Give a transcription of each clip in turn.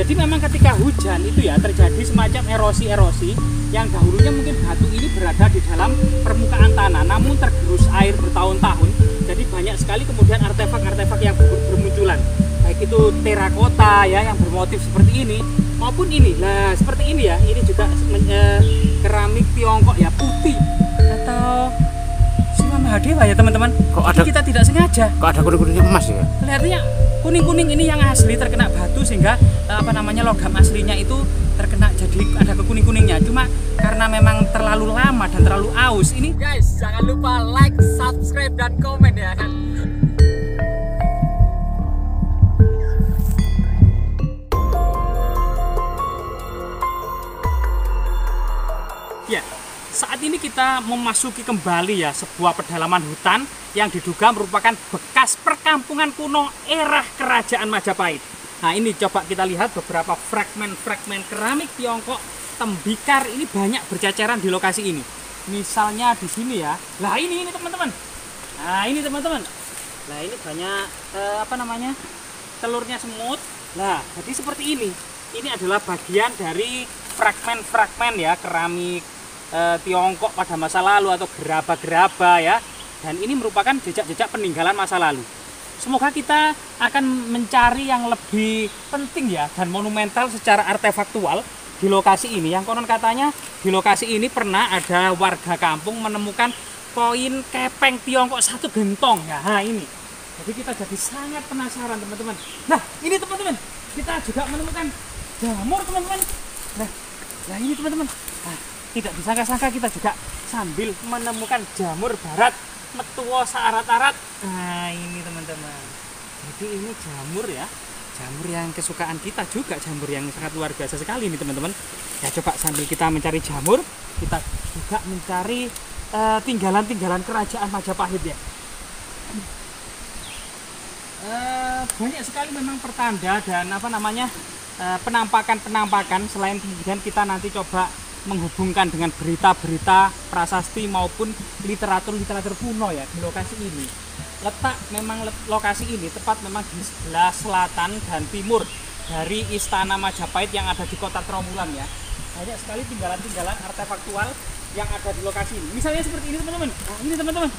Jadi memang ketika hujan itu ya terjadi semacam erosi-erosi yang dahulunya mungkin batu ini berada di dalam permukaan tanah, namun tergerus air bertahun-tahun. Jadi banyak sekali kemudian artefak-artefak yang bermunculan, baik itu terakota ya yang bermotif seperti ini maupun ini. Nah seperti ini ya, ini juga keramik Tiongkok ya putih atau Siwa Mahadewa ya teman-teman. Kok ada, kita tidak sengaja. Kok ada kuning-kuningnya emas ya? Kelihatannya kuning-kuning ini yang asli terkena batu sehingga logam aslinya itu terkena jadi ada kekuning-kuningnya. Cuma karena memang terlalu lama dan terlalu aus ini. Guys, jangan lupa like, subscribe dan komen ya kan. Ya, saat ini kita memasuki kembali ya sebuah pedalaman hutan yang diduga merupakan bekas perkampungan kuno era Kerajaan Majapahit. Nah ini coba kita lihat beberapa fragmen-fragmen keramik Tiongkok tembikar ini banyak berceceran di lokasi ini. Misalnya di sini ya. Nah ini teman-teman. Nah ini teman-teman. Nah ini banyak telurnya semut. Nah jadi seperti ini. Ini adalah bagian dari fragmen-fragmen ya keramik Tiongkok pada masa lalu atau gerabah-gerabah ya. Dan ini merupakan jejak-jejak peninggalan masa lalu. Semoga kita akan mencari yang lebih penting ya dan monumental secara artefaktual di lokasi ini. Yang konon katanya di lokasi ini pernah ada warga kampung menemukan koin kepeng Tiongkok 1 gentong ya. Nah ini. Jadi kita jadi sangat penasaran teman-teman. Nah ini teman-teman, kita juga menemukan jamur teman-teman. Nah ini teman-teman. Nah, tidak disangka-sangka kita juga sambil menemukan jamur barat metuwo saarat-arat. Nah ini teman-teman, jadi ini jamur ya, jamur yang kesukaan kita juga, jamur yang sangat luar biasa sekali ini teman-teman. Ya coba sambil kita mencari jamur, kita juga mencari tinggalan-tinggalan kerajaan Majapahit ya. Banyak sekali memang pertanda dan penampakan-penampakan. Selain kemudian kita nanti coba menghubungkan dengan berita-berita prasasti maupun literatur kuno ya di lokasi ini. Lokasi ini tepat memang di sebelah selatan dan timur dari Istana Majapahit yang ada di Kota Trowulan ya. Banyak sekali tinggalan-tinggalan artefaktual yang ada di lokasi ini. Misalnya seperti ini teman-teman. Nah, ini teman-teman.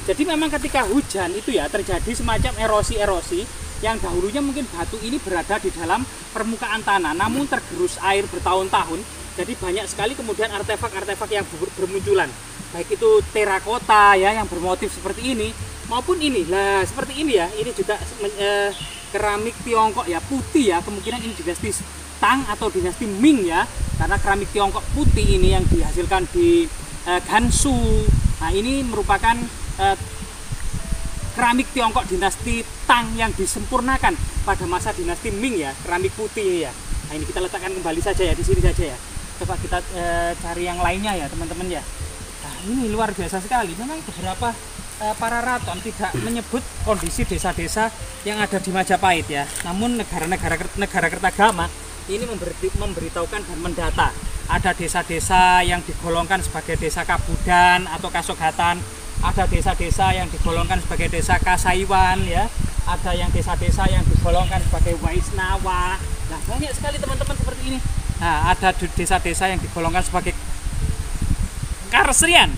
Jadi memang ketika hujan itu ya terjadi semacam erosi-erosi yang dahulunya mungkin batu ini berada di dalam permukaan tanah, namun tergerus air bertahun-tahun. Jadi banyak sekali kemudian artefak-artefak yang bermunculan, baik itu terakota ya yang bermotif seperti ini maupun ini. Nah seperti ini ya, ini juga keramik Tiongkok ya putih ya, kemungkinan ini dinasti Tang atau dinasti Ming ya, karena keramik Tiongkok putih ini yang dihasilkan di Gansu. Nah ini merupakan keramik Tiongkok dinasti Tang yang disempurnakan pada masa dinasti Ming ya, keramik putih ya. Nah ini kita letakkan kembali saja ya, di sini saja ya. Coba kita cari yang lainnya ya teman-teman ya. Nah ini luar biasa sekali. Memang beberapa para raton tidak menyebut kondisi desa-desa yang ada di Majapahit ya. Namun negara Kertagama ini memberitahukan dan mendata. Ada desa-desa yang digolongkan sebagai desa Kabudan atau Kasogatan. Ada desa-desa yang digolongkan sebagai desa Kasaiwan ya. Ada yang desa-desa yang digolongkan sebagai Waisnawa. Nah banyak sekali teman-teman seperti ini. Nah ada desa-desa yang digolongkan sebagai Karesian.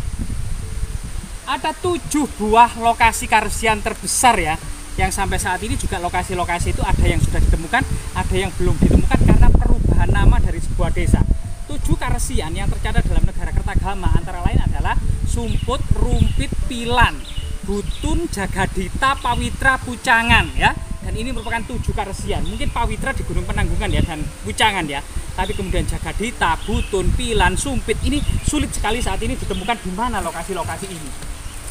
Ada 7 buah lokasi Karesian terbesar ya, yang sampai saat ini juga lokasi-lokasi itu ada yang sudah ditemukan, ada yang belum ditemukan karena perubahan nama dari sebuah desa. 7 Karesian yang tercatat dalam negara Kertagama antara lain adalah Sumput, Rumpit, Pilan, Butun, Jagadita, Pawitra, Pucangan ya. Dan ini merupakan 7 Karesian. Mungkin Pawitra di Gunung Penanggungan ya dan Pucangan ya. Tapi kemudian Jagadita, Butun, Pilan, Sumpit ini sulit sekali saat ini ditemukan di mana lokasi-lokasi ini.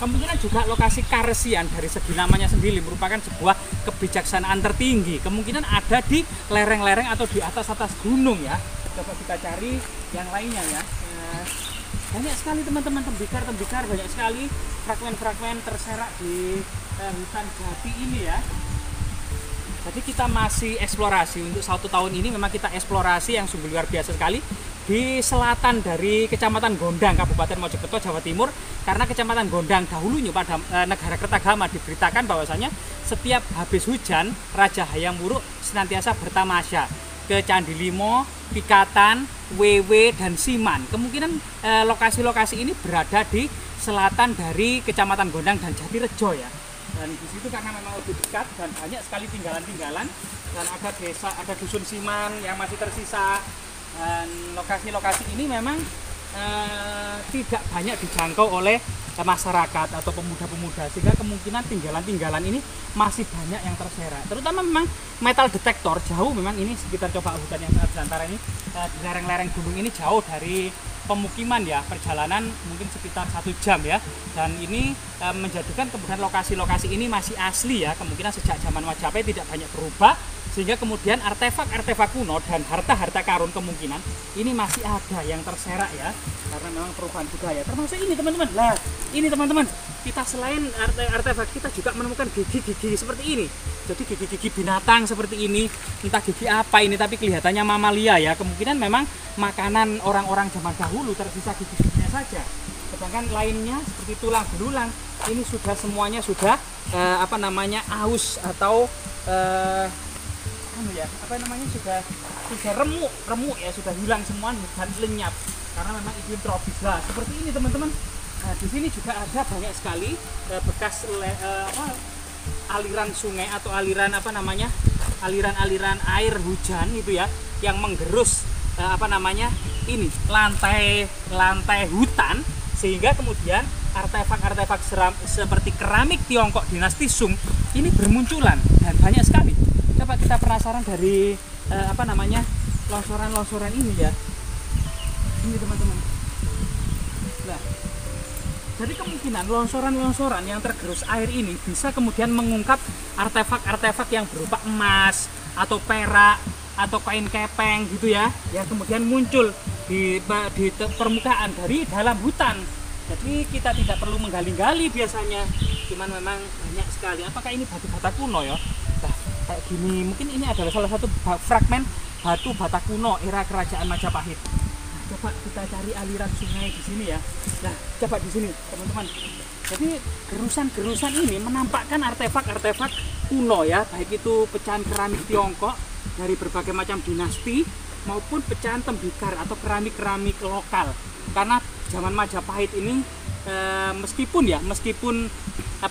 Kemungkinan juga lokasi Karesian dari segi namanya sendiri merupakan sebuah kebijaksanaan tertinggi. Kemungkinan ada di lereng-lereng atau di atas-atas gunung ya. Coba kita cari yang lainnya ya. Banyak sekali teman-teman tembikar banyak sekali fragmen-fragmen terserak di hutan jati ini ya. Jadi kita masih eksplorasi untuk 1 tahun ini, memang kita eksplorasi yang sungguh luar biasa sekali di selatan dari Kecamatan Gondang, Kabupaten Mojokerto, Jawa Timur. Karena Kecamatan Gondang dahulunya pada negara Kertagama diberitakan bahwasanya setiap habis hujan Raja Hayam Wuruk senantiasa bertamasya ke Candi Limo, Pikatan, Wewe, dan Siman. Kemungkinan lokasi-lokasi ini berada di selatan dari Kecamatan Gondang dan Jatirejo ya. Dan di situ karena memang lebih dekat dan banyak sekali tinggalan-tinggalan, dan ada desa, ada dusun Siman yang masih tersisa. Dan lokasi-lokasi ini memang tidak banyak dijangkau oleh masyarakat atau pemuda-pemuda, sehingga kemungkinan tinggalan-tinggalan ini masih banyak yang terserak. Terutama memang metal detektor jauh, memang ini sekitar Coba Hutan yang sangat belantara ini, di lereng-lereng gunung ini jauh dari pemukiman ya, perjalanan mungkin sekitar 1 jam ya. Dan ini menjadikan kemudian lokasi-lokasi ini masih asli ya, kemungkinan sejak zaman Majapahit tidak banyak berubah, sehingga kemudian artefak-artefak kuno dan harta-harta karun kemungkinan ini masih ada yang terserak ya, karena memang perubahan budaya. Termasuk ini teman-teman. Lah, ini teman-teman, kita selain artefak kita juga menemukan gigi-gigi seperti ini. Jadi gigi-gigi binatang seperti ini, entah gigi apa ini, tapi kelihatannya mamalia ya. Kemungkinan memang makanan orang-orang zaman dahulu, tersisa gigi-giginya saja. Sedangkan lainnya seperti tulang belulang ini sudah semuanya sudah aus atau sudah remuk ya, sudah hilang semua dan lenyap karena memang iklim tropis. Lah seperti ini teman-teman. Nah, di sini juga ada banyak sekali bekas aliran sungai atau aliran air hujan itu ya, yang menggerus ini lantai hutan, sehingga kemudian artefak-artefak seperti keramik Tiongkok dinasti Sung ini bermunculan dan banyak sekali. Coba kita penasaran dari longsoran-longsoran ini ya. Ini teman-teman. Nah, jadi kemungkinan longsoran-longsoran yang tergerus air ini bisa kemudian mengungkap artefak-artefak yang berupa emas atau perak atau kain kepeng gitu ya, yang kemudian muncul di permukaan dari dalam hutan. Jadi kita tidak perlu menggali-gali biasanya, cuman memang banyak sekali. Apakah ini batu bata kuno ya? Nah, kayak gini, mungkin ini adalah salah satu fragmen batu bata kuno era kerajaan Majapahit. Nah, coba kita cari aliran sungai di sini ya. Nah, coba di sini teman-teman. Jadi gerusan-gerusan ini menampakkan artefak-artefak kuno ya, baik itu pecahan keramik Tiongkok dari berbagai macam dinasti maupun pecahan tembikar atau keramik-keramik lokal. Karena zaman Majapahit ini meskipun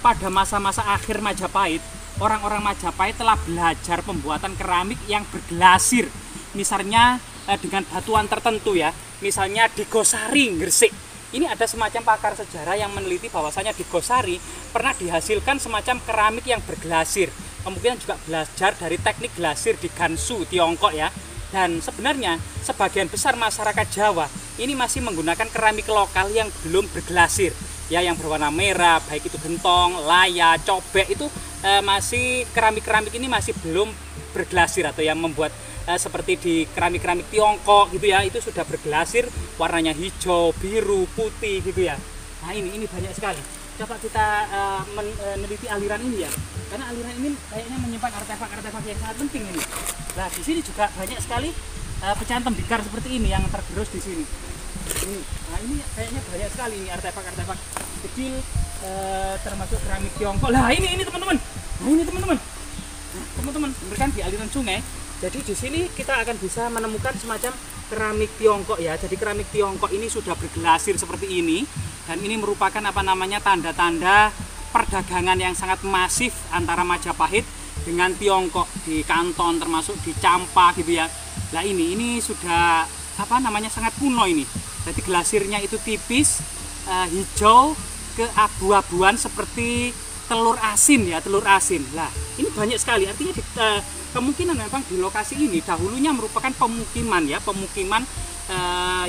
pada masa-masa akhir Majapahit, orang-orang Majapahit telah belajar pembuatan keramik yang berglasir, misalnya dengan batuan tertentu ya, misalnya di Gosari, Gresik. Ini ada semacam pakar sejarah yang meneliti bahwasanya di Gosari pernah dihasilkan semacam keramik yang berglasir. Kemungkinan juga belajar dari teknik glasir di Gansu, Tiongkok ya. Dan sebenarnya sebagian besar masyarakat Jawa ini masih menggunakan keramik lokal yang belum berglasir ya, yang berwarna merah, baik itu gentong, laya, cobek, itu masih keramik-keramik ini masih belum berglasir, atau yang membuat seperti di keramik-keramik Tiongkok gitu ya, itu sudah berglasir, warnanya hijau, biru, putih gitu ya. Nah ini banyak sekali. Coba kita meneliti aliran ini ya, karena aliran ini kayaknya menyimpan artefak-artefak yang sangat penting ini. Nah di sini juga banyak sekali pecahan tembikar seperti ini yang tergerus di sini. Nah ini kayaknya banyak sekali ini artefak-artefak kecil, termasuk keramik Tiongkok. Lah ini teman-teman. Nah ini teman-teman. Nah, teman-teman, memberikan di aliran sungai. Jadi di sini kita akan bisa menemukan semacam keramik Tiongkok ya. Jadi keramik Tiongkok ini sudah berglasir seperti ini, dan ini merupakan tanda-tanda perdagangan yang sangat masif antara Majapahit dengan Tiongkok di Kanton, termasuk di Campa gitu ya. Nah ini sudah sangat kuno ini. Jadi glasirnya itu tipis, hijau keabu-abuan seperti telur asin ya, telur asin. Lah ini banyak sekali, artinya kemungkinan memang di lokasi ini dahulunya merupakan pemukiman ya, pemukiman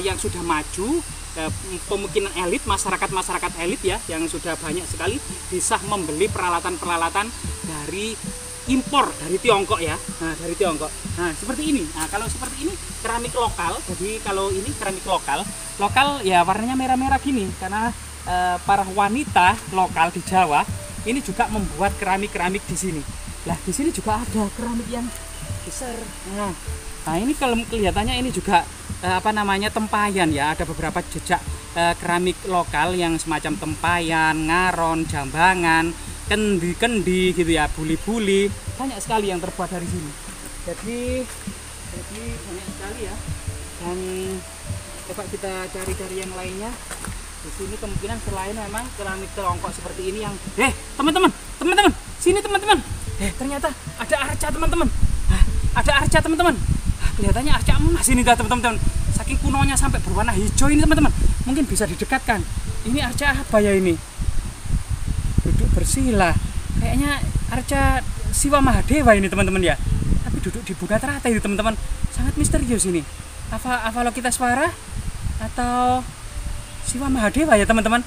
yang sudah maju, pemukiman elit, masyarakat elit ya, yang sudah banyak sekali bisa membeli peralatan-peralatan dari impor dari Tiongkok ya. Nah dari Tiongkok. Nah seperti ini. Nah kalau seperti ini keramik lokal. Jadi kalau ini keramik lokal ya warnanya merah-merah gini, karena para wanita lokal di Jawa ini juga membuat keramik-keramik di sini. Lah di sini juga ada keramik yang besar. Nah ini kalau kelihatannya ini juga tempayan ya. Ada beberapa jejak keramik lokal yang semacam tempayan, ngaron, jambangan, kendi gitu ya, buli-buli, banyak sekali yang terbuat dari sini. Jadi banyak sekali ya. Dan coba kita cari-cari yang lainnya. Di sini kemungkinan selain memang keramik terongkok seperti ini yang teman-teman, sini teman-teman. Ternyata ada arca teman-teman. Ada arca teman-teman. Kelihatannya arca emas ini dah teman-teman. Saking kunonya sampai berwarna hijau ini teman-teman. Mungkin bisa didekatkan. Ini arca apa ya ini? Duduk bersila. Kayaknya arca Siwa Mahadewa ini teman-teman ya. Tapi duduk di bunga teratai ini teman-teman. Sangat misterius ini. Avalokitesvara atau Siwa Mahadewa ya teman-teman.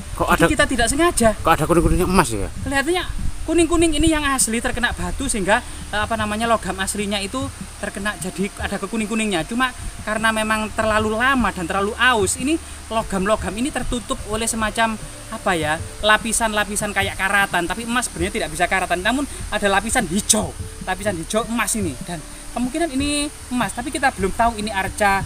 Kita tidak sengaja. Kok ada kuning-kuningnya emas ya? Kelihatannya kuning-kuning ini yang asli terkena batu sehingga logam aslinya itu terkena jadi ada kekuning-kuningnya. Cuma karena memang terlalu lama dan terlalu aus, ini logam-logam ini tertutup oleh semacam lapisan-lapisan kayak karatan. Tapi emas sebenarnya tidak bisa karatan, namun ada lapisan hijau emas ini, dan kemungkinan ini emas. Tapi kita belum tahu ini arca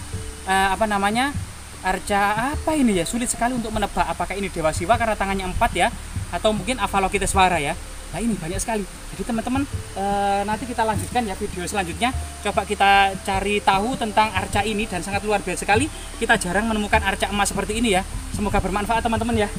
arca apa ini ya, sulit sekali untuk menebak apakah ini Dewa Siwa karena tangannya 4 ya, atau mungkin Avalokitesvara ya. Nah ini banyak sekali. Jadi teman-teman nanti kita lanjutkan ya video selanjutnya. Coba kita cari tahu tentang arca ini, dan sangat luar biasa sekali. Kita jarang menemukan arca emas seperti ini ya. Semoga bermanfaat teman-teman ya.